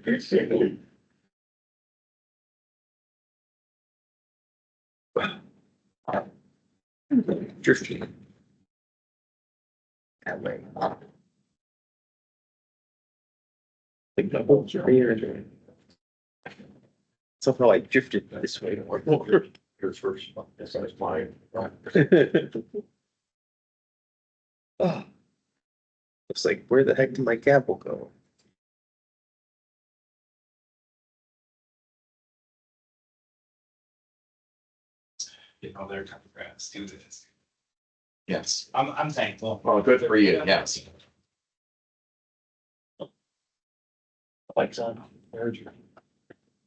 Drifting. That way. Like the whole career. Somehow I drifted this way more. Here's first, that's mine. Oh. Looks like, where the heck did my gavel go? You know, they're kind of grants do this. Yes. I'm thankful. Well, good for you, yes. Like son. There's your.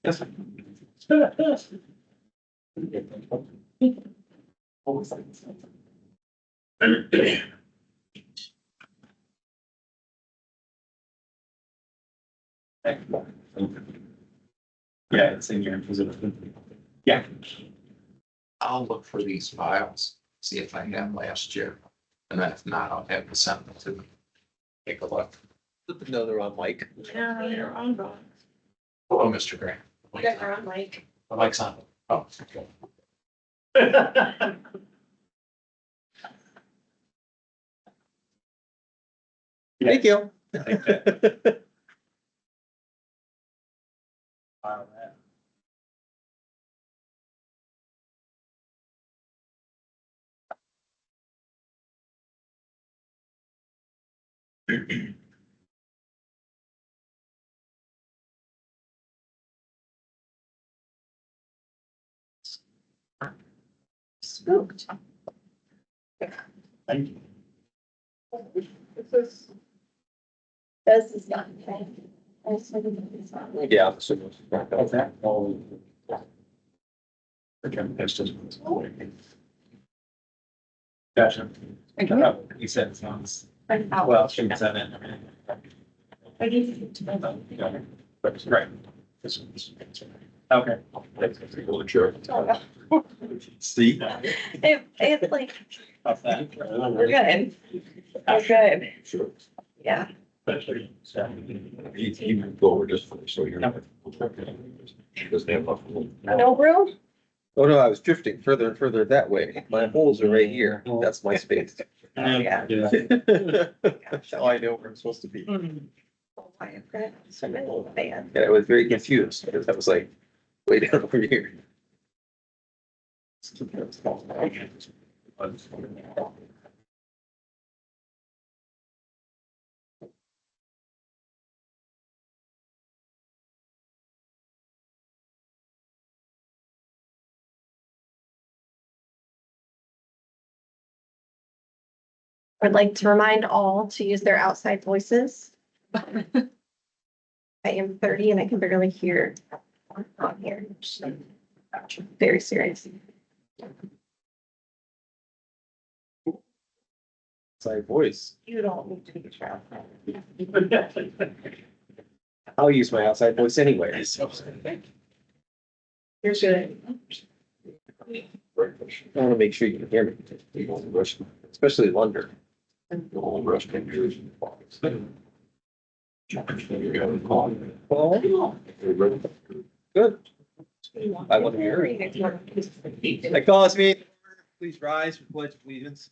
Yes. Yeah, it's in your position. Yeah. I'll look for these files, see if I have last year. And then if not, I'll have to send them to me. Take a look. No, they're on mic. Yeah, you're on, Ron. Hello, Mr. Grant. You guys are on, Mike. Mike's on. Oh, okay. Thank you. Spooked. Thank you. This is not. I just wanted to do this one. Yeah. Okay. Okay, that's just. Gotcha. He said it sounds, well, she said it. I gave it to them. Right. Okay. Sure. See? It's like, Off that. we're good. We're good. Sure. Yeah. He moved over just for, so you're. She doesn't have enough room. No room? Oh, no, I was drifting further and further that way. My holes are right here. That's my space. Yeah. That's how I know where I'm supposed to be. Oh, I've got so many bands. And I was very confused because I was like, way down over here. I'd like to remind all to use their outside voices. I am 30 and I can barely hear on here. Very serious. Side voice. You don't need to be trapped. I'll use my outside voice anyway. You're good. I want to make sure you can hear me, especially London. The whole rest of yours. Well, good. I want to hear it. I call us meeting. Please rise for pledge of allegiance.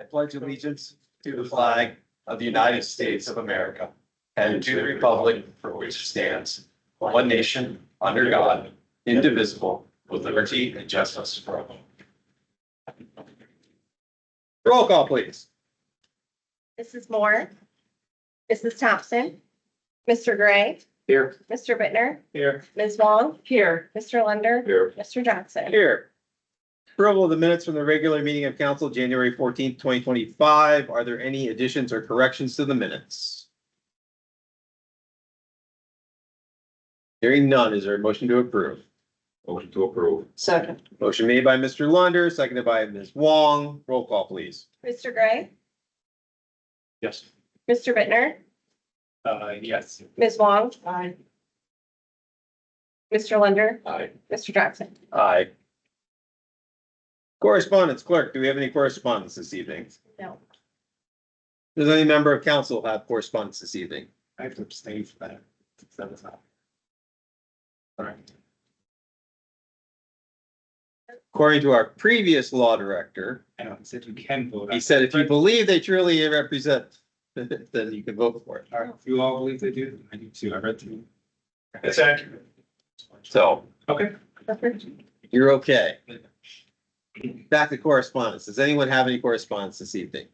I pledge allegiance to the flag of the United States of America and to the republic for which it stands, one nation, under God, indivisible, with liberty and justice for all. Roll call, please. Mrs. Moore. Mrs. Thompson. Mr. Gray. Here. Mr. Bittner. Here. Ms. Wong. Here. Mr. Lunder. Here. Mr. Johnson. Here. Approval of the minutes from the regular meeting of council, January 14th, 2025. Are there any additions or corrections to the minutes? Hearing none, is there a motion to approve? Motion to approve. Second. Motion made by Mr. Lunder, seconded by Ms. Wong. Roll call, please. Mr. Gray. Yes. Mr. Bittner. Yes. Ms. Wong. Aye. Mr. Lunder. Aye. Mr. Johnson. Aye. Correspondence, clerk, do we have any correspondence this evening? No. Does any member of council have correspondence this evening? I have to abstain for that. That was not. According to our previous law director, I know, he said you can vote. he said if you believe they truly represent, then you can vote for it. All right, if you all believe they do, I do too. I read through. It's accurate. So Okay. you're okay. Back to correspondence. Does anyone have any correspondence this evening?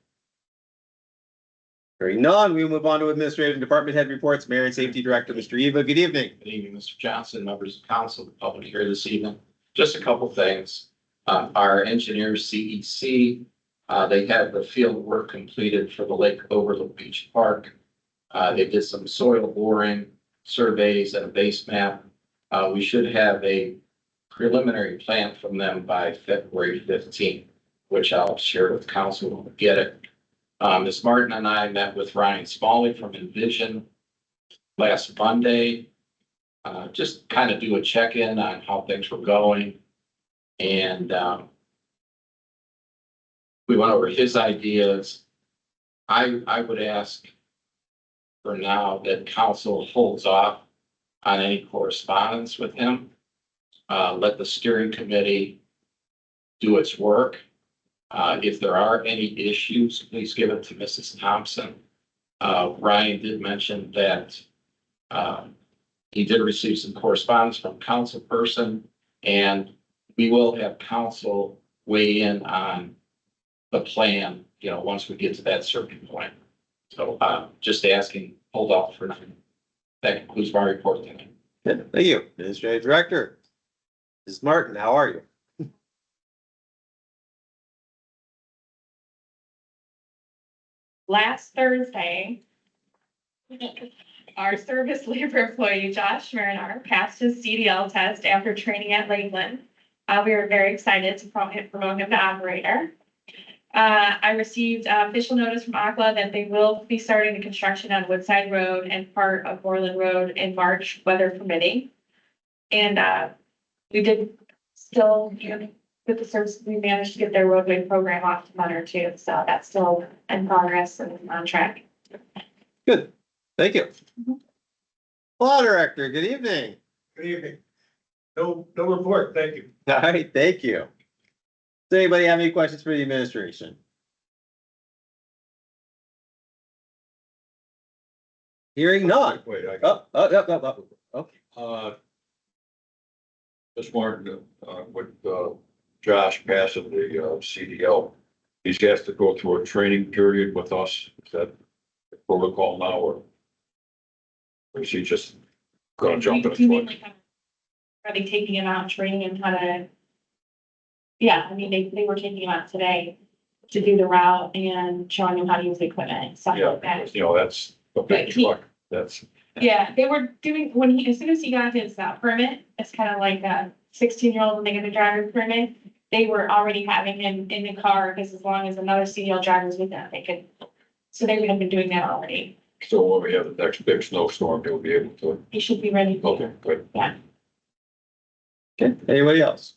Hearing none, we move on to administrative and department head reports. Mayor and Safety Director, Mr. Eva, good evening. Good evening, Mr. Johnson, members of council, the public here this evening. Just a couple things. Our engineers, CEC, they had the field work completed for the Lake Overlook Beach Park. They did some soil boring, surveys and a base map. We should have a preliminary plan from them by February 15th, which I'll share with council when we get it. Ms. Martin and I met with Ryan Smalley from Envision last Monday. Just kind of do a check-in on how things were going. And we went over his ideas. I would ask for now that council holds off on any correspondence with him. Let the steering committee do its work. If there are any issues, please give it to Mrs. Thompson. Ryan did mention that he did receive some correspondence from council person, and we will have council weigh in on the plan, once we get to that certain point. So just asking, hold off for now. That concludes my report tonight. Good, thank you. Administrative Director. Mrs. Martin, how are you? Last Thursday, our service labor employee, Josh Marinar, passed his CDL test after training at Lakeland. We were very excited to promote him to operator. I received official notice from ACLA that they will be starting the construction on Woodside Road and part of Moreland Road in March, weather permitting. And we did still, with the service, we managed to get their roadway program off to Munner too, so that's still in progress and on track. Good, thank you. Law Director, good evening. Good evening. No report, thank you. All right, thank you. Does anybody have any questions for the administration? Hearing none. Wait, Okay. Ms. Martin, with, Josh passing the, CDL, he's asked to go through a training period with us. Is that protocol now, or is he just gonna jump in? Do you mean like, are they taking him out, training him how to? Yeah, I mean, they were taking him out today to do the route and showing him how to use the equipment and stuff Yeah, like that. that's a big But he- truck. That's, Yeah, they were doing, as soon as he got his permit, it's kind of like a 16-year-old when they get a driver's permit. They were already having him in the car because as long as another CDL driver was with them, they could. So they would have been doing that already. so when we have the next big snowstorm, he'll be able to, He should be ready. okay, good. Yeah. Okay, anybody else?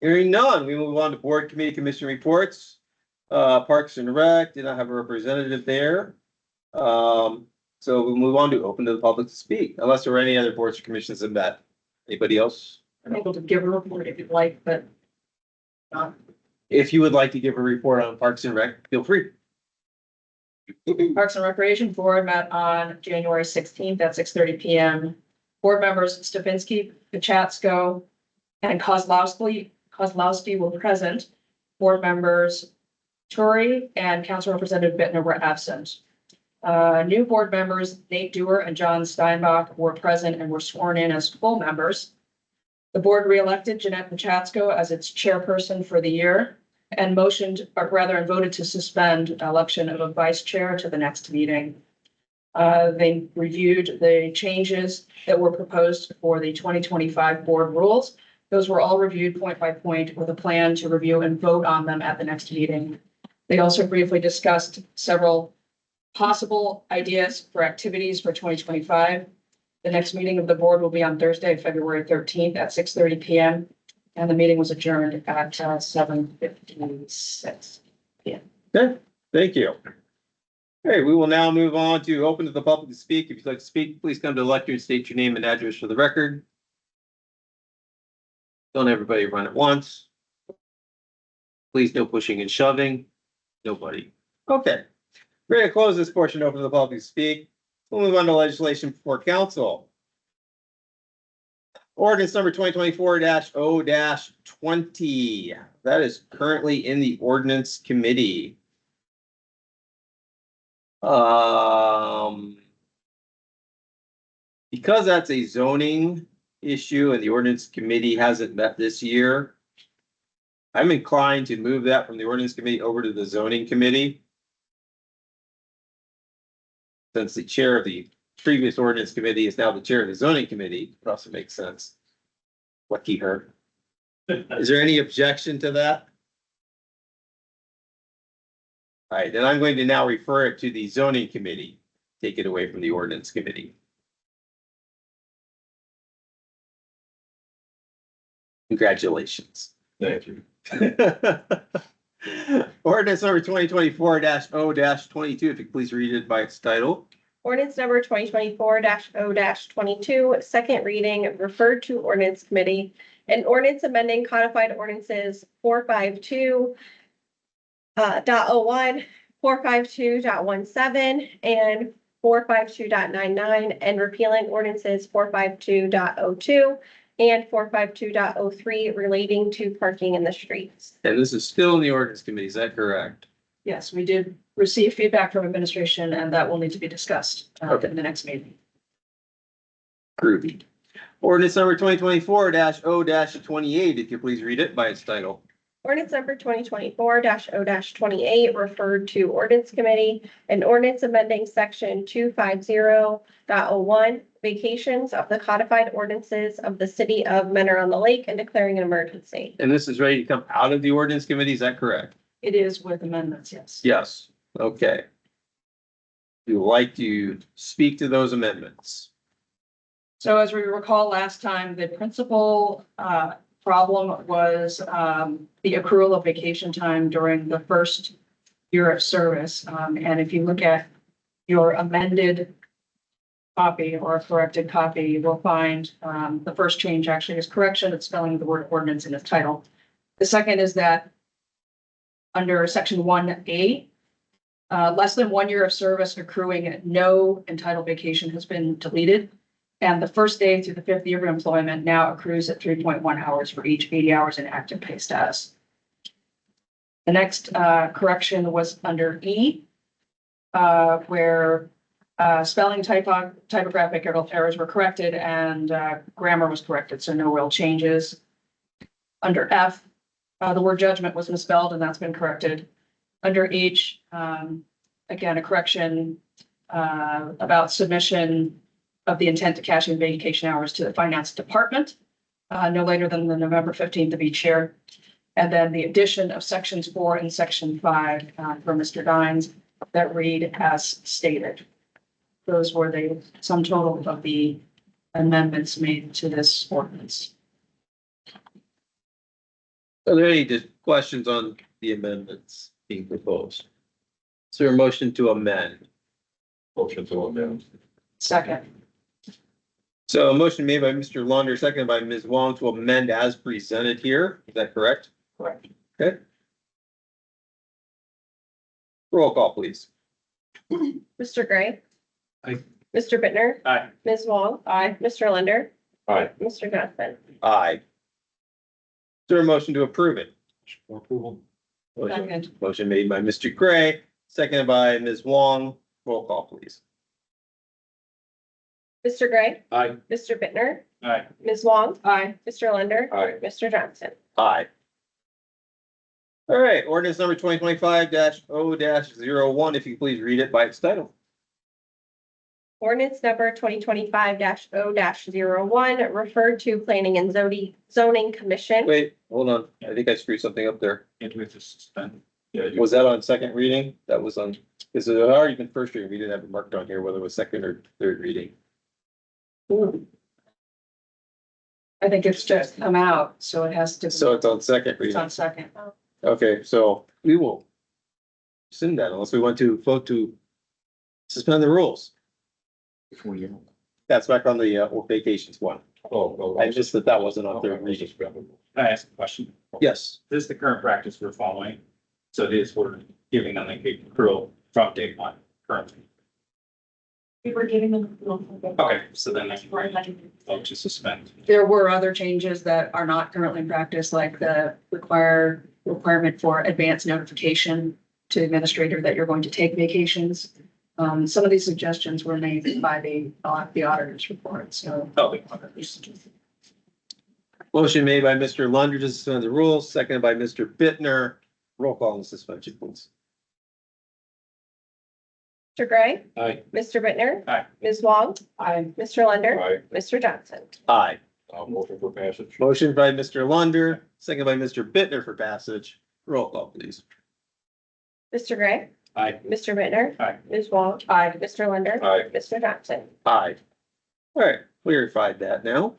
Hearing none, we move on to board committee commission reports. Parks and Rec did not have a representative there. So we'll move on to open to the public to speak, unless there are any other boards or commissions in that. Anybody else? I'm able to give a report if you'd like, but If you would like to give a report on Parks and Rec, feel free. Parks and Recreation Board met on January 16th at 6:30 PM. Board members Stefanski, Kachatsko, and Kozlowski were present. Board members Turi and Council Representative Bittner were absent. New board members Nate Dewar and John Steinbach were present and were sworn in as full members. The board reelected Jeanette Kachatsko as its chairperson for the year and and voted to suspend election of a vice chair to the next meeting. They reviewed the changes that were proposed for the 2025 board rules. Those were all reviewed point by point with a plan to review and vote on them at the next meeting. They also briefly discussed several possible ideas for activities for 2025. The next meeting of the board will be on Thursday, February 13th at 6:30 PM. And the meeting was adjourned at 7:56. Okay, thank you. All right, we will now move on to open to the public to speak. If you'd like to speak, please come to the lectern, state your name and address for the record. Don't everybody run at once. Please, no pushing and shoving. Nobody. Okay. We're gonna close this portion, open to the public to speak. We'll move on to legislation before council. Ordinance number 2024-0-20. That is currently in the ordinance committee. Because that's a zoning issue and the ordinance committee hasn't met this year, I'm inclined to move that from the ordinance committee over to the zoning committee. Since the chair of the previous ordinance committee is now the chair of the zoning committee, it also makes sense. Lucky her. Is there any objection to that? All right, then I'm going to now refer it to the zoning committee. Take it away from the ordinance committee. Congratulations. Thank you. Ordinance number 2024-0-22, if you could please read it by its title. Ordinance number 2024-0-22, second reading, referred to ordinance committee. An ordinance amending codified ordinances 452.01, 452.17, and 452.99, and repealing ordinances 452.02 and 452.03 relating to parking in the streets. And this is still in the ordinance committee, is that correct? Yes, we did receive feedback from administration and that will need to be discussed Okay. in the next meeting. Groovy. Ordinance number 2024-0-28, if you please read it by its title. Ordinance number 2024-0-28, referred to ordinance committee. An ordinance amending section 250.01, vacations of the codified ordinances of the city of Mentor on the Lake and declaring an emergency. And this is ready to come out of the ordinance committee, is that correct? It is with amendments, yes. Yes, okay. You would like to speak to those amendments? So as we recall last time, the principal problem was the accrual of vacation time during the first year of service. And if you look at your amended copy or corrected copy, you will find the first change actually is correction of spelling the word ordinance in its title. The second is that under section 1A, less than 1 year of service accruing no entitled vacation has been deleted. And the first day through the 5th year of employment now accrues at 3.1 hours for each 80 hours in active pay status. The next correction was under E, where spelling typographic errors were corrected and grammar was corrected, so no real changes. Under F, the word judgment was misspelled and that's been corrected. Under H, again, a correction about submission of the intent to cash in vacation hours to the finance department, no later than the November 15th of each year. And then the addition of sections 4 and section 5 for Mr. Dines that read as stated. Those were the sum total of the amendments made to this ordinance. Are there any questions on the amendments being proposed? Is there a motion to amend? Motion to amend. Second. So a motion made by Mr. Launder, seconded by Ms. Wong to amend as presented here. Is that correct? Correct. Okay. Roll call, please. Mr. Gray. Aye. Mr. Bittner, Aye. Ms. Wong. Aye. Mr. Lunder, Aye. Mr. Johnson. Aye. Is there a motion to approve it? For approval. Second. Motion made by Mr. Gray, seconded by Ms. Wong. Roll call, please. Mr. Gray, Aye. Mr. Bittner, Aye. Ms. Wong, Aye. Mr. Lunder, Aye. Mr. Johnson. Aye. All right, ordinance number 2025-0-01, if you could please read it by its title. Ordinance number 2025-0-01, referred to Planning and Zoning Commission. Wait, hold on. I think I screwed something up there. And we have to suspend. Yeah, you- Was that on second reading? That was on, because it had already been first reading. We didn't have it marked on here whether it was second or third reading. I think it's just come out, so it has to. So it's on second It's reading. on second. Okay, so we will send that unless we want to vote to Suspend the rules. Which one you? That's back on the vacations one. Oh. I just that wasn't on third reading. Can I ask a question? Yes, This is the current practice we're following. So it is, we're giving them the accrual from day one currently. We were giving them. Okay, so then I can vote to suspend. There were other changes that are not currently in practice, like the requirement for advance notification to the administrator that you're going to take vacations. Some of these suggestions were made by the auditor's report, so. Oh, motion made by Mr. Lunder to suspend the rules, seconded by Mr. Bittner. Roll call on the suspension, please. Mr. Gray, Aye. Mr. Bittner, Aye. Ms. Wong, I, Mr. Lunder, Aye. Mr. Johnson. Aye. Motion for passage. Motion by Mr. Lunder, seconded by Mr. Bittner for passage. Roll call, please. Mr. Gray, Aye. Mr. Bittner, Aye. Ms. Wong, I, Mr. Lunder, Aye. Mr. Johnson. Aye. All right, clarified that now.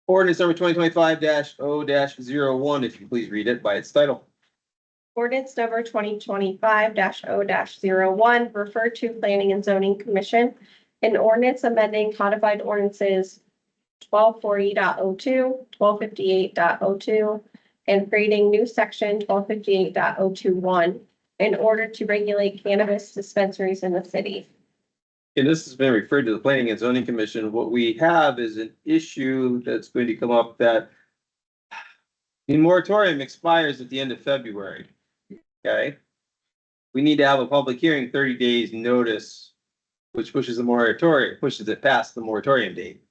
Ordinance number 2025-0-01, if you please read it by its title. Ordinance number 2025-0-01, referred to Planning and Zoning Commission. An ordinance amending codified ordinances 1240.02, 1258.02, and creating new section 1258.021 in order to regulate cannabis dispensaries in the city. And this has been referred to the Planning and Zoning Commission. What we have is an issue that's going to come up that the moratorium expires at the end of February. Okay? We need to have a public hearing 30 days notice, which pushes the moratorium, pushes it past the moratorium date.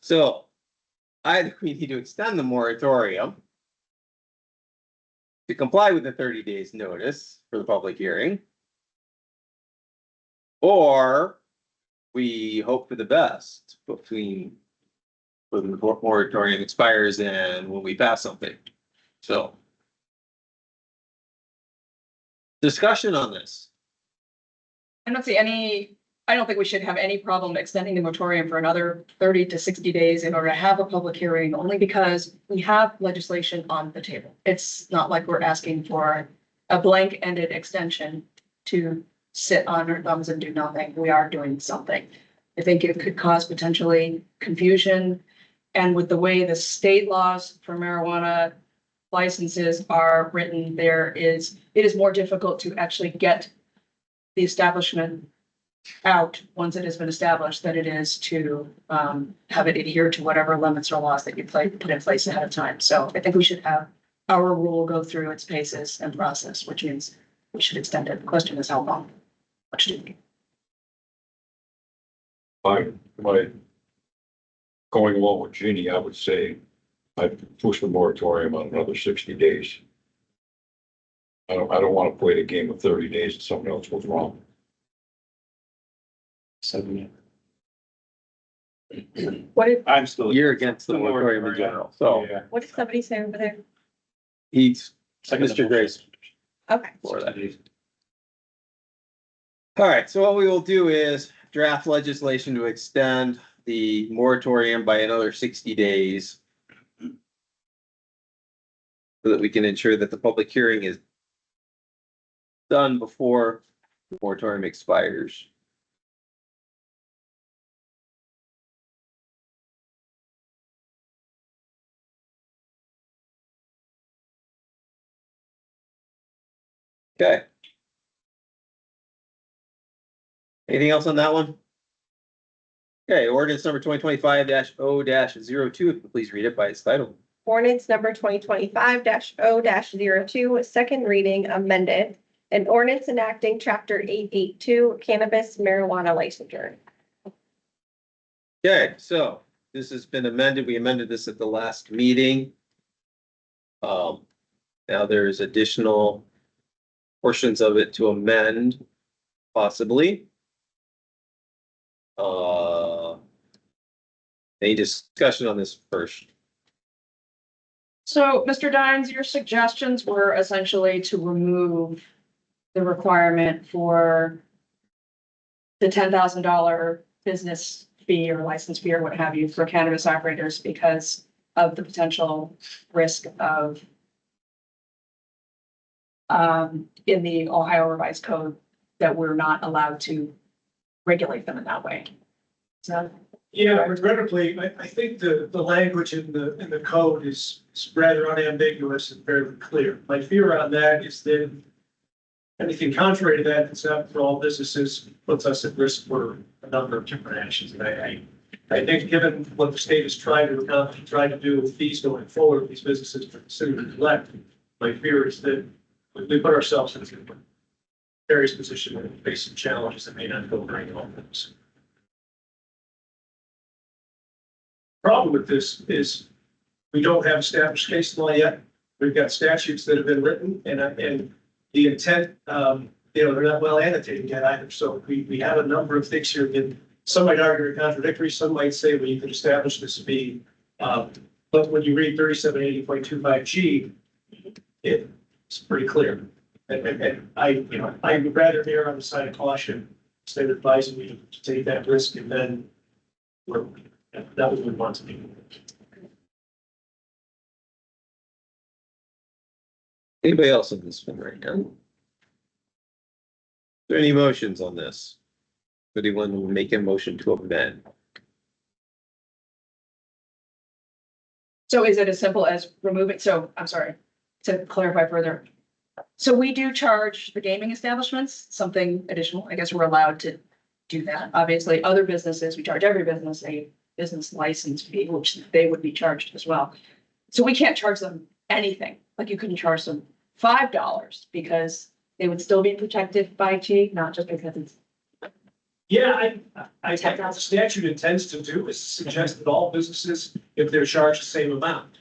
So either we need to extend the moratorium to comply with the 30 days notice for the public hearing, or we hope for the best between when the moratorium expires and when we pass something. So discussion on this. I don't think we should have any problem extending the moratorium for another 30 to 60 days in order to have a public hearing, only because we have legislation on the table. It's not like we're asking for a blank-ended extension to sit on our thumbs and do nothing. We are doing something. I think it could cause potentially confusion. And with the way the state laws for marijuana licenses are written, it is more difficult to actually get the establishment out once it has been established than it is to have it adhere to whatever limits or laws that you put in place ahead of time. So I think we should have our rule go through its paces and process, which means we should extend it. The question is how long? Much do we? My, going along with Jeannie, I would say I'd push the moratorium on another 60 days. I don't want to play the game of 30 days and something else goes wrong. What did, I'm still. You're against the moratorium in general, so Yeah. what did somebody say over there? he's Second Mr. Grace. Okay. for that. All right, so what we will do is draft legislation to extend the moratorium by another 60 days. So that we can ensure that the public hearing is done before the moratorium expires. Okay. Anything else on that one? Okay, ordinance number 2025-0-02, please read it by its title. Ordinance number 2025-0-02, second reading amended. An ordinance enacting chapter 882 cannabis marijuana licensure. Okay, so this has been amended. We amended this at the last meeting. Now there's additional portions of it to amend, possibly. Any discussion on this first? So, Mr. Dines, your suggestions were essentially to remove the requirement for the $10,000 business fee or license fee or what have you for cannabis operators because of the potential risk of in the Ohio Revised Code, that we're not allowed to regulate them in that way. So, Yeah, regrettably, I think the language in the code is rather unambiguous and very clear. My fear on that is that anything contrary to that, it's not for all businesses, puts us at risk for a number of different actions. And I think given what the state is trying to accomplish, trying to do with fees going forward, these businesses are considered to collect. My fear is that we put ourselves in a various position where we face some challenges that may not go very well for us. Problem with this is we don't have established case law yet. We've got statutes that have been written and the intent, they're not well annotated yet either. So we have a number of things here that some might argue are contradictory. Some might say, well, you could establish this to be, but when you read 3780.25G, it's pretty clear. And I would rather err on the side of caution, instead of advising me to take that risk and then that was what we want to do. Anybody else on this one right now? Are there any motions on this? Anyone make a motion to amend? so is it as simple as removing, so I'm sorry, to clarify further. So we do charge the gaming establishments something additional. I guess we're allowed to do that. Obviously, other businesses, we charge every business a business license fee, which they would be charged as well. So we can't charge them anything. Like you couldn't charge them $5 because they would still be protected by G, not just because it's. Yeah, I think what the statute intends to do is suggest that all businesses, if they're charged the same amount,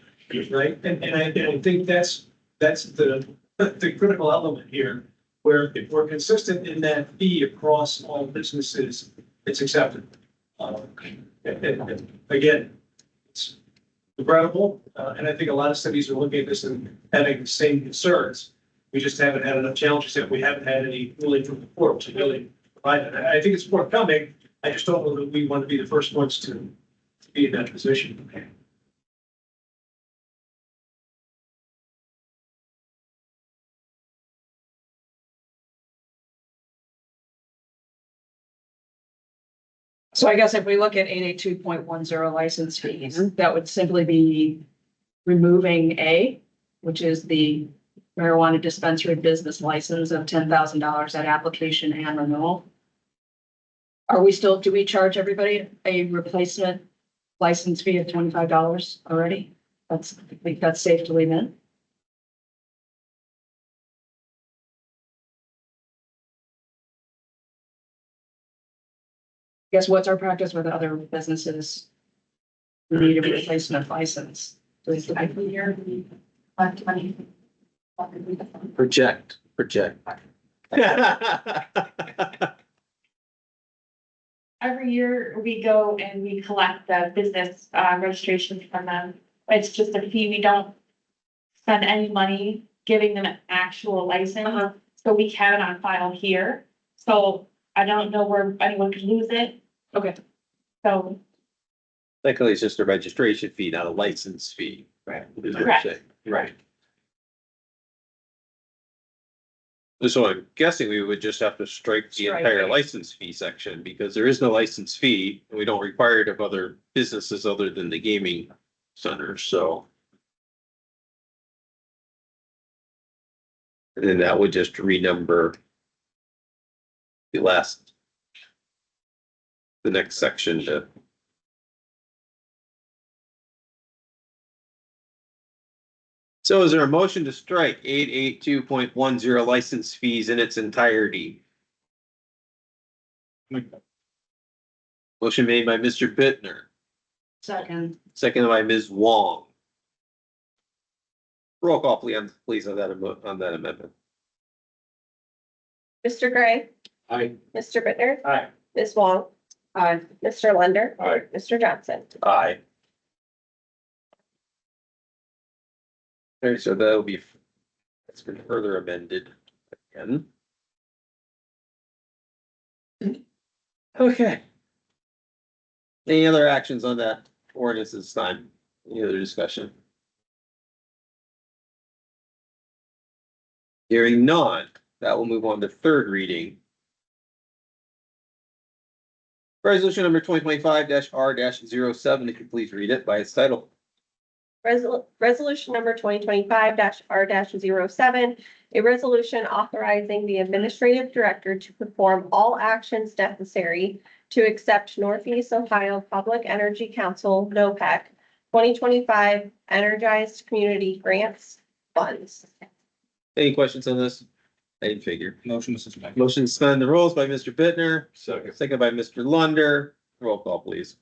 right? And I think that's the critical element here, where if we're consistent in that fee across all businesses, it's accepted. And again, it's regrettable, and I think a lot of cities are looking at this and having the same concerns. We just haven't had enough challenges yet. We haven't had any ruling from the court to really provide it. I think it's forthcoming. I just don't know that we want to be the first ones to be in that position. So I guess if we look at 882.10 license fees, that would simply be removing A, which is the marijuana dispensary business license of $10,000 at application and renewal. Are we still, do we charge everybody a replacement license fee of $25 already? I think that's safe to leave in. Guess what's our practice with other businesses? We need a replacement license. Do we every year we collect money? Project. Every year we go and we collect the business registrations from them. It's just a fee. We don't spend any money giving them an actual license. So we have it on file here. So I don't know where anyone could lose it. Okay. So Luckily, it's just a registration fee, not a license fee. Right. Is what you're Correct. saying. Right. So I'm guessing we would just have to strike the Strike entire it. license fee section because there is no license fee and we don't require it of other businesses other than the gaming centers, so. And then that would just renumber the next section to. So is there a motion to strike 882.10 license fees in its entirety? Motion made by Mr. Bittner, Second. seconded by Ms. Wong. Roll call please on that amendment. Mr. Gray, Aye. Mr. Bittner, Aye. Ms. Wong, Aye. Mr. Lunder, Aye. Mr. Johnson. Aye. Alright, so that'll be, it's been further amended again. Okay. Any other actions on that ordinance this time? Any other discussion? Hearing none, that will move on to third reading Resolution number 2025-R-07, if you please read it by its title. Resolution number 2025-R-07, a resolution authorizing the administrative director to perform all actions necessary to accept Northeast Ohio Public Energy Council, NOPEC, 2025 Energized Community Grants Funds. Any questions on this? I didn't figure. Motion to suspend. Motion to suspend the rules by Mr. Bittner, Second. second by Mr. Lunder. Roll call, please.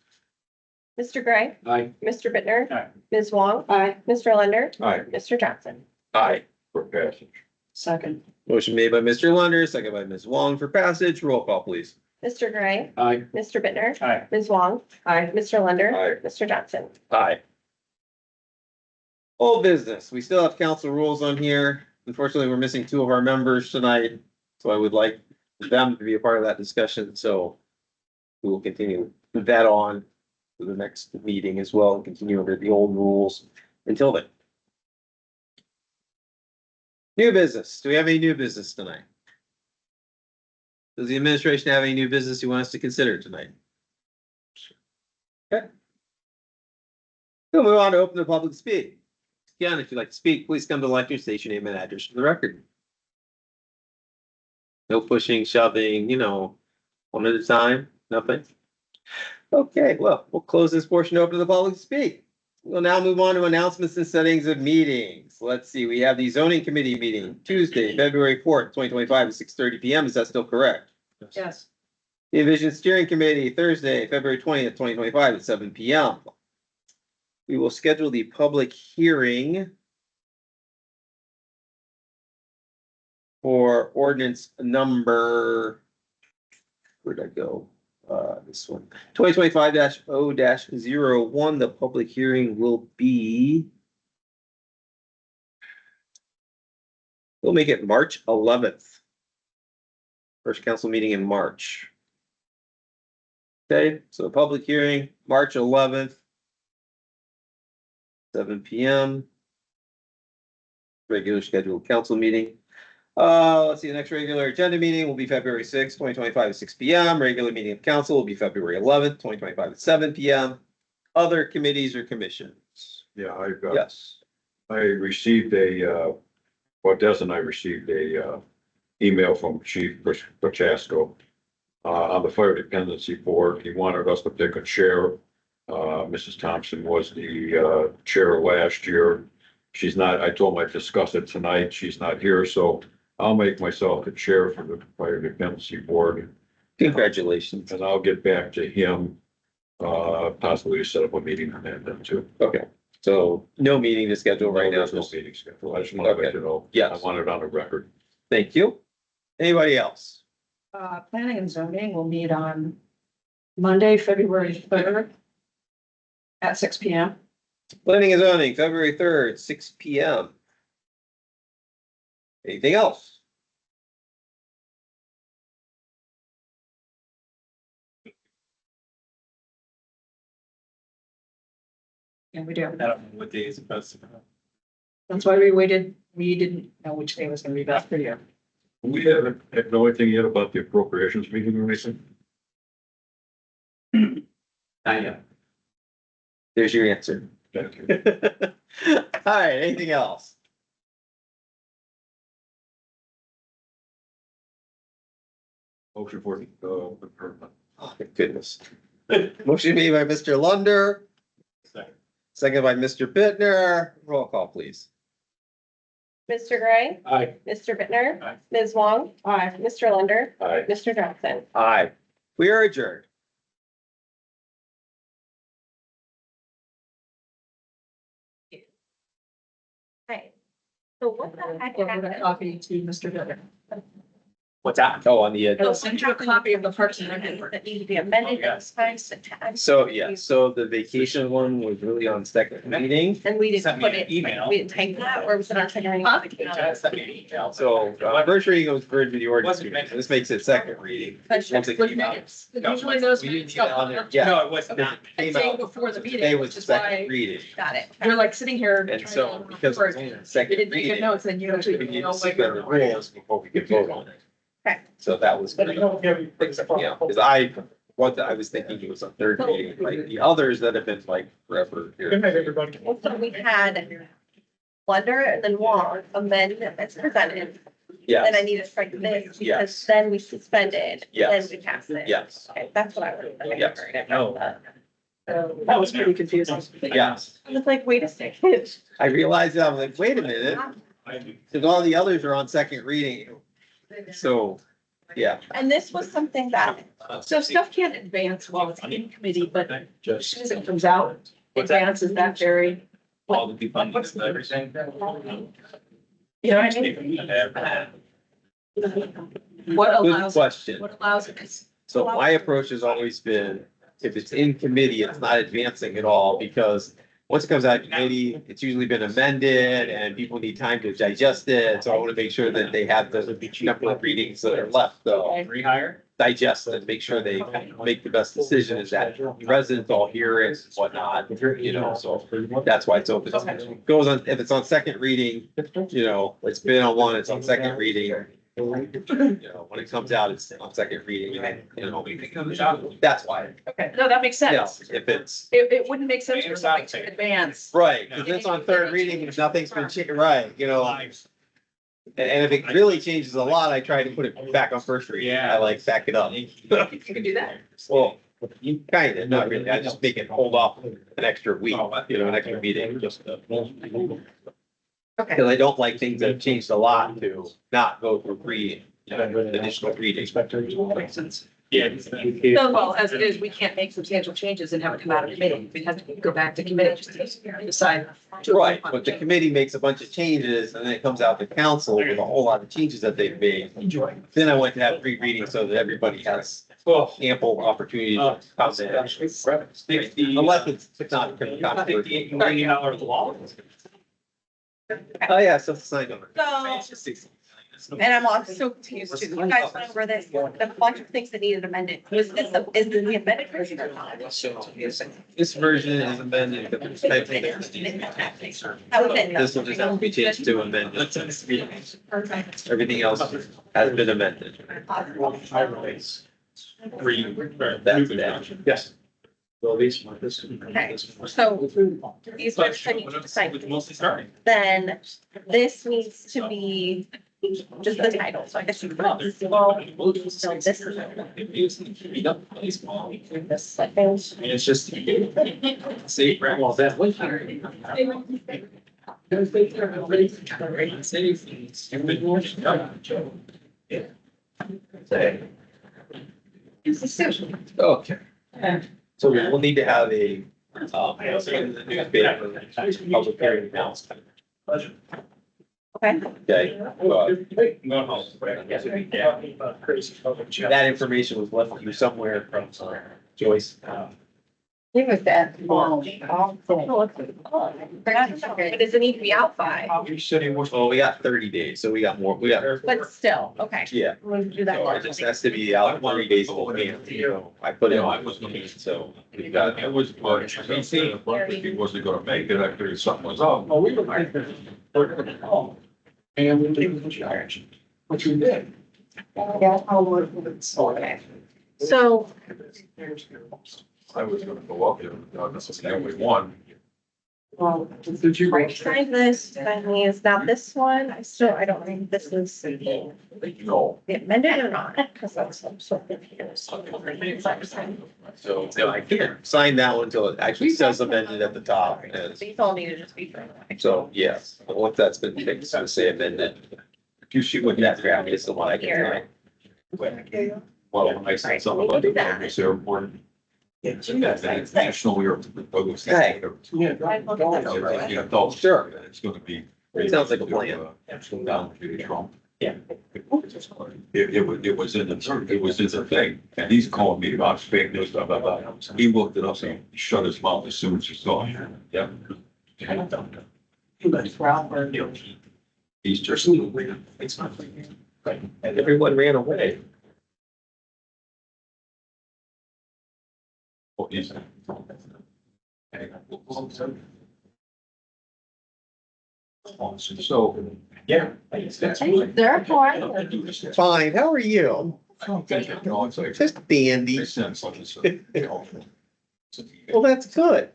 Mr. Gray, Aye. Mr. Bittner, Aye. Ms. Wong, Mr. Lunder, Aye, Mr. Johnson. Aye. for passage. Second. Motion made by Mr. Lunder, second by Ms. Wong for passage. Roll call, please. Mr. Gray, Aye. Mr. Bittner, Aye. Ms. Wong, Aye. Mr. Lunder, Aye. Mr. Johnson. Aye. Old business. We still have council rules on here. Unfortunately, we're missing two of our members tonight, so I would like them to be a part of that discussion, so we will continue that on to the next meeting as well and continue under the old rules until then. New business. Do we have any new business tonight? Does the administration have any new business you want us to consider tonight? Okay. We'll move on to open the public speak. Again, if you'd like to speak, please come to the lectern, state your name and address for the record. No pushing, shoving, one at a time, nothing. Okay, well, we'll close this portion open to the public to speak. We'll now move on to announcements and settings of meetings. Let's see, we have the zoning committee meeting Tuesday, February 4th, 2025 at 6:30 PM. Is that still correct? Yes. The Vision Steering Committee Thursday, February 20th, 2025 at 7 PM. We will schedule the public hearing for ordinance number, where'd I go? This one, 2025-0-01. The public hearing will be, we'll make it March 11th. First council meeting in March. Okay, so public hearing, March 11th. 7 PM. Regular scheduled council meeting. Let's see, the next regular agenda meeting will be February 6th, 2025 at 6 PM. Regular meeting of council will be February 11th, 2025 at 7 PM. Other committees or commissions? Yeah, I've got. Yes. I received Des and I received a email from Chief Pachasko on the Fire Dependency Board. He wanted us to pick a chair. Mrs. Thompson was the chair last year. She's not, I told him I'd discuss it tonight. She's not here, so I'll make myself the chair for the Fire Dependency Board. Congratulations. And I'll get back to him, possibly set up a meeting on that then too. Okay, so no meeting to schedule right now. There's no meeting scheduled. I just wanted to let you know. Yes. I want it on the record. Thank you. Anybody else? Planning and zoning will meet on Monday, February 3rd at 6 PM. Planning and zoning, February 3rd, 6 PM. Anything else? Yeah, we do. I don't know what day is supposed to be. That's why we waited. We didn't know which day was gonna be best for you. We haven't know anything yet about the appropriations meeting or anything. Not yet. There's your answer. Thank you. All right, anything else? Motion for adjournment. Oh, my goodness. Motion made by Mr. Lunder, Second. second by Mr. Bittner. Roll call, please. Mr. Gray, Aye. Mr. Bittner, Aye. Ms. Wong, Mr. Lunder, Aye. Mr. Johnson. Aye. We are adjourned. Right. So what the heck We'll give a happened? copy to Mr. Bittner. What's that? Oh, on the, I'll send you a copy of the Parks and Rec report. That need to be amended, those times, the tags. so, yeah, so the vacation one was really on second meeting. And we Sent didn't me put an it, email. we didn't type that, or was it on second reading? Just sent me an email. So, first reading was for the ordinance. Wasn't meant- This makes it second reading. That's Once it With came out. minutes. Usually those We minutes didn't get on there. go Yeah. No, it was not. a Came day out. before the Today meeting, was which is second why reading. Got it. you're like sitting here. And trying so, to because record. it's only the You second didn't take your reading, notes and you actually we didn't need know to what suspend the rules before we could vote on it. Okay. So that was. But I don't have any- Yeah, because I what I was thinking it was a third reading, like the others that have been like forever. Good night, everybody. So we had Wonder and then Wong amend as presented. Then I Yes, need to strike this because Yes. then we suspended, then Yes. we passed it. yes, Okay, that's what I was. Yes. That was pretty confusing. yes. I was like, wait a second. I realized that, I was like, wait a minute, because all the others are on second reading. So, yeah, And this was something that, So stuff can't advance while it's in committee, but as soon as it comes out, advances that very, All the defunding and everything. you know what I mean? What good allows, question. what allows it? So my approach has always been, if it's in committee, it's not advancing at all, because once it comes out of committee, it's usually been amended and people need time to digest it. So I want to make sure that they have the number of readings that are left, though, Rehire? digest and make sure they make the best decision, is that residents all hear it, whatnot, you know, so that's why it's open. Goes on, if it's on second reading, you know, it's been on one, it's on second reading. You know, when it comes out, it's on second reading, and, you know, that's why. Okay, no, that makes Yeah, sense. if it's, It wouldn't make sense for something to advance. right, because it's on third reading, if nothing's been changed, right, you know. And if it really changes a lot, I try to put it back on first reading. I like back it up. You could do that. Well, you kind of, not really, I just make it hold off an extra week, you know, an extra meeting, just to. okay, Because I don't like things that have changed a lot to not go through additional reading. Makes sense. Yeah. So, well, as it is, we can't make substantial changes and have it come out of committee. We have to go back to committee just to decide. to- Right, but the committee makes a bunch of changes and then it comes out to council with a whole lot of changes that they've made. Then I went to have 3 readings so that everybody has ample opportunity to comment. Unless it's not controversial. $98 law. Oh, yeah, so it's signed over. so, and I'm also confused too. You guys went over this, the bunch of things that needed amended. Was this, is this the amended version or not? This version is amended, but there's type things. That was it. This will just have to be changed to amended. Perfect. Everything else has been amended. That's that. Yes. Okay, so these are the need to sign. Mostly starting. Then this needs to be just the title, so I guess you could. Well, so this is. This second. It's just. See, well, that was. Okay. So we will need to have a, in the newspaper, public hearing announcement. Okay. Okay, that information was left with you somewhere from Joyce. It was that. But does it need to be out by? Well, we got 30 days, so we got more, we got, But still, okay. yeah. We'll do that. So it just has to be out 30 days in advance, you know, I put it on, so we've got. It was, he wasn't gonna make it, I figured something was up. Oh, we were. And we did the charge, which we did. Okay. So I was gonna go up there, this is the only one. Did you? sign this, sign these. Now this one, I don't know if this is No. amended or not, because that's, I'm so confused. So I can't sign that one until it actually says amended at the top. And These all need to just be. so, yes, once that's been fixed, it'll say amended. If you shoot with that draft, it's the one I can sign. Well, when I said something about the Douglas Airport. That's national, we were. Hey. Yeah, adults, Sure. it's gonna be. Sounds like a plan. Down to Trump. Yeah. It was in the thing, and he's calling me about fake news, blah, blah, blah. He looked it up and shut his mouth as soon as he saw it. Yeah. He's just. It's not. And everyone ran away. So, yeah. They're fine. Fine, how are you? No, it's like, Just dandy. they sent such and such, you know. Well, that's good.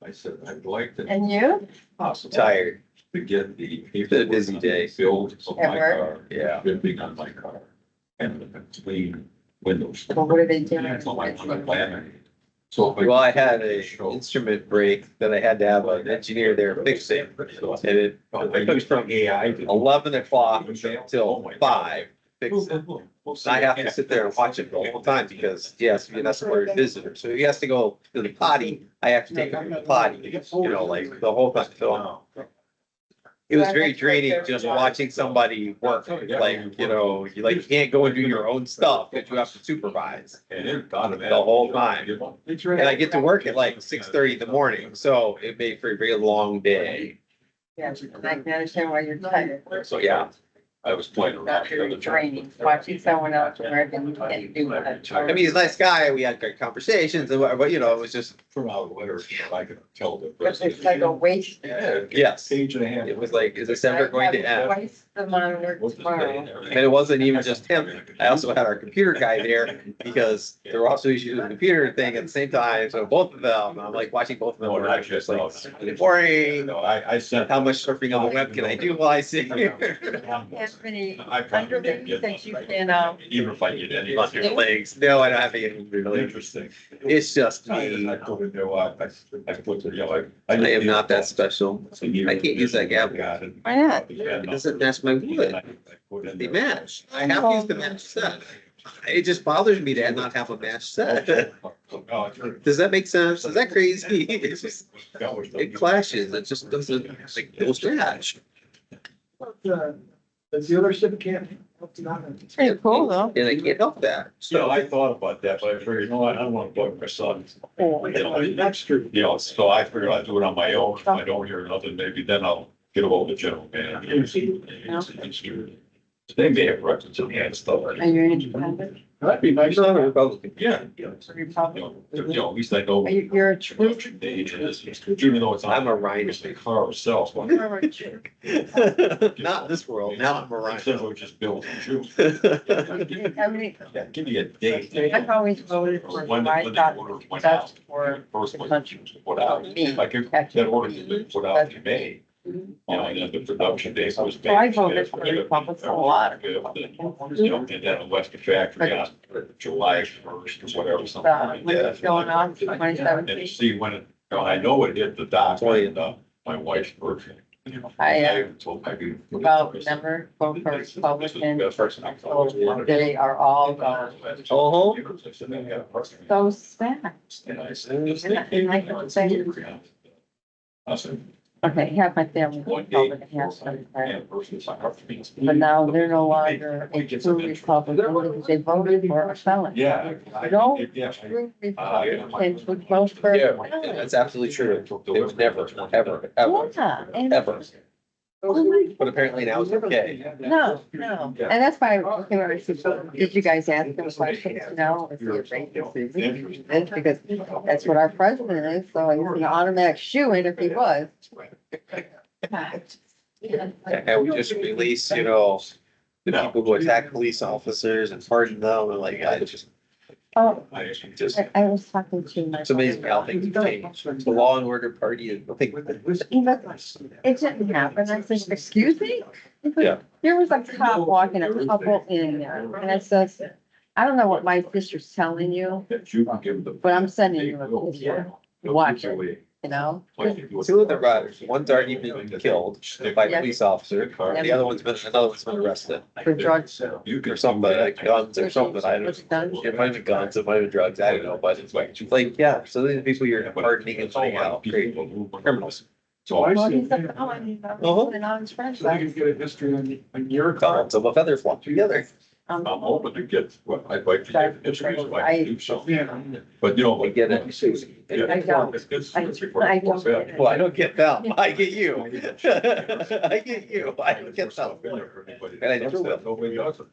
I said, I'd like to. And you? Possible. Tired. To get the. It's been a busy day. Build of At my work? car. Yeah. Been on my car. And the clean windows. Well, what are they doing? So my laminated. So. if Well, I had a show- instrument break that I had to have an engineer there fix it. And it took from AI. 11 o'clock till 5, fix it. I have to sit there and watch it the whole time because he has to be an escorted visitor. So he has to go to the potty. I have to take him to the potty, you know, like the whole time. So it was very draining just watching somebody work, like, you know, you can't go and do your own stuff because you have to supervise. And it got him. The whole time. And I get to work at like 6:30 in the morning, so it made for a very long day. Yeah, I can understand why you're tired. So, yeah. I was playing around. Not very draining, watching someone else work and you can't do that. I mean, he's a nice guy. We had great conversations, and but you know, it was just, From out of letters, I could tell the. But it's like a waste. Yeah. yes. Page and a half. It was like, is this ever going to end? Twice the amount of work What's his tomorrow. name? And it wasn't even just him. I also had our computer guy there because there were also issues with the computer thing at the same time. So both of them, I'm like watching both of them. No, work, not just just like, those. it's really boring. No, I sent. How much surfing on the web can I do while I sit here? Have any I probably underlings get that you nothing. can, Even if I get any. On your legs. No, I don't have any really. Interesting. It's just I me. put it there, I put it, you know, I am not that special. I can't use that gavel. Why not? It doesn't match my wood. They match. I have to use the match set. It just bothers me to not have a match set. Does that make sense? Is that crazy? It's just, it clashes. It just doesn't, like, those match. The dealership can't. It's pretty cool though. And I can't help that. So I thought about that, but I figured, you know what, I don't wanna bug my son. That's true. You know, so I figured I'd do it on my own. If I don't hear nothing, maybe then I'll get ahold of the general manager. They may have records in hand stuff. Are you independent? That'd be nice. I'm not a Republican. Yeah. Republican? You know, at least I know. You're a true. Production date is, even though it's. I'm a rhino. The car itself. Not in this world. Now I'm a Instead rhino. of just build and shoot. I mean, Yeah, give me a date. I've always voted for, When I the thought order went that's out. for First the one country. was put out, like if that order had been put out in May. You know, and then the production date was. So I voted for the Republicans a lot. You know, and then the Western factory on July 1st or whatever, something like When it's that. going on, And 2017. see when it, you know, I know it hit the dock and, my wife's birthday. I, told my beautiful. well, remember, vote for Republican, so they are all gone. Oh. So sad. And I said, this And I can say- I said, Okay, half my family was Republican, half Democrat. But now they're no longer a true Republican because they voted for a felon. Yeah. No. Yeah. True Republicans would vote for a Yeah, felon. that's absolutely true. They would never, ever, ever, Yeah, and ever. oh my But apparently now it's okay. no, no, and that's why I came over to see, did you guys ask them questions, you know, if you're racist, this, because that's what our president is, so he's an automatic shoe-in if he was. And we just released, you know, the people who attack police officers and pardon them, and like, I just, Oh, just, I was talking to my. it's amazing how things have changed. The law and order party is, I think, But it didn't happen, I said, excuse me? Yeah. There was a cop walking a couple in there, and it says, I don't know what my sister's telling you, but I'm sending you a picture, watch it, you know? two of the riders, one's already been killed by a police officer, the other one's been, another one's been arrested For drugs. or something, like guns or something, I don't know. It might have been guns, it might have been drugs, I don't know, but it's like, yeah, so these are people you're pardoning and letting out, great criminals. So Well, I he's a felon, and on his friend's So you side. can get a history on your car. Columns of a feather flock together. I'm hoping to get, well, I'd like to get history so I can do something. But you know, I like. get it. Yeah. I don't. It's- I don't get it. Well, I don't get them, I get you. I get you, I don't get them. And I never will. Nobody does it.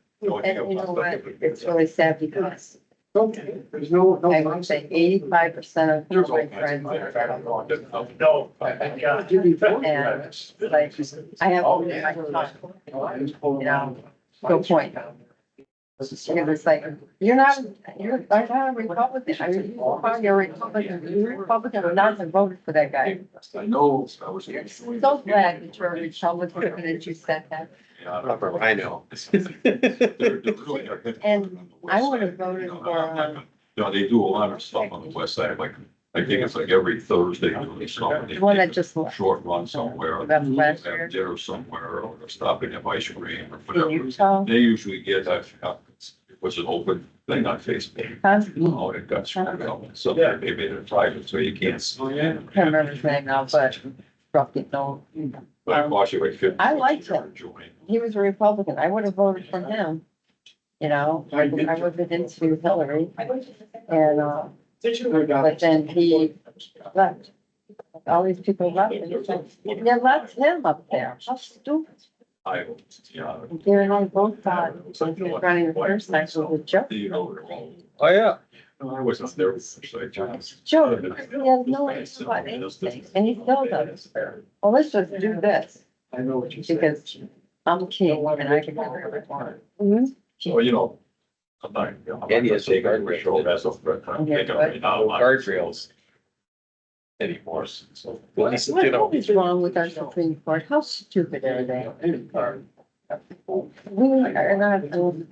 And you know what, it's really sad because Okay, there's no. I would say 85% of my friends are federal. No. I got you. And like, I have only my son, you know, go point. It was like, you're not a Republican. Are you, you're a Republican, you're a Republican, and not voted for that guy. I know, I was. So glad that you're a Republican and that you said that. I know. And I would have voted for, No, they do a lot of stuff on the west side, like, I think it's like every Thursday, or something. the one that just left. Short run somewhere, That's last year. have dinner somewhere, or stopping at ice cream or In whatever. Utah. They usually get, it was an open thing on Facebook. Huh? Oh, it got screwed up, so they made it private, so you can't see. Oh, yeah. Can't remember his name now, but Rocky, no. But I watch it like 50. I liked him. Enjoying. He was a Republican. I would have voted for him. You know, I wasn't into Hillary and, but then he left. All these people left and it's like, they left him up there. How stupid. I, yeah. Gary and I both thought when he was running the first time it was a joke. You know, they're all- Oh, yeah. I wasn't there, so I just. Joke. He has no idea about anything and he still does. Well, let's just do this I know what you because I'm king and I can do whatever I want. Mhm. So, you know, I'm not, you know, I'm not And he gonna has take guard every show as a threat. I'm thinking right now. I'm- Guardrails. Anymore, so. What is wrong with our Supreme Court? How stupid are they? We are not an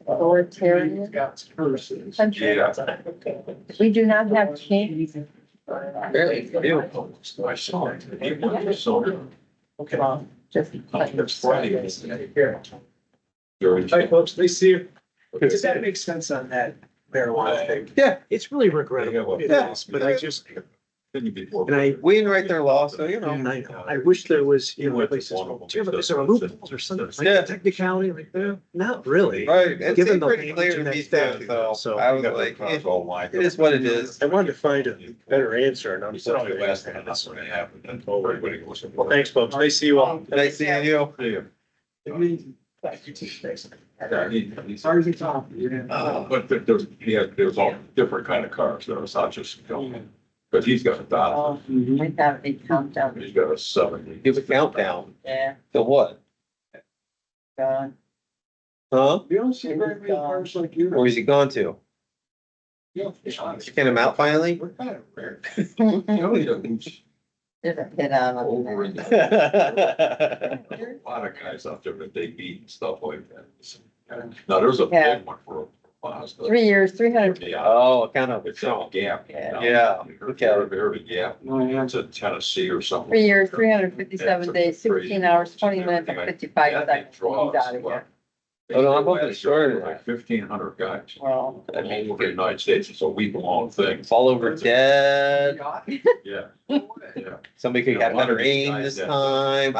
authoritarian country. Yeah. We do not have kings. Barely do. I saw it. I saw it. Well, just. It's Friday. Hi, folks, nice to see you. Does that make sense on that marijuana thing? Yeah. It's really regrettable, it Yeah. is, but I just, And and I, We didn't write their law, so you know. and I wish there was, you know, places, gee, but is there loopholes or something, Yeah. like technicality, like, not really. Right, it Given seemed the pretty clear language in to that me too, statute, so so I was like, it is what it is. I wanted to find a better answer and He said, "Oh, unfortunately. the last thing that's gonna happen, then everybody goes. Well, thanks, folks, nice to see you all. Nice seeing you. Yeah. Yeah, he's- But there's all different kind of cars, there's not just, you know, but he's got a Dodge, Oh, we have a countdown. he's got a 70. Give a countdown. Yeah, To what? God. Huh? You don't see very many cars like you. Where's he gone to? Kicking him out finally? We're kind of rare. You know, who's There's a hit on over in it. the, a lot of guys out there that they beat and stuff like that. Now, there's a Yeah. big one for Mazda. 3 years, 300. Yeah, Oh, kind of. it's a gap. Yeah. Yeah, okay. Very gap. It's in Tennessee or something. 3 years, 357 days, 16 hours, 20 minutes, and 55 seconds. He's out of here. Oh, no, I'm hoping it's shorter. Like 1,500 guys. Well, I mean, Over the United States, it's a week-long thing. fall over dead. Yeah, yeah. Somebody could have better aim this time.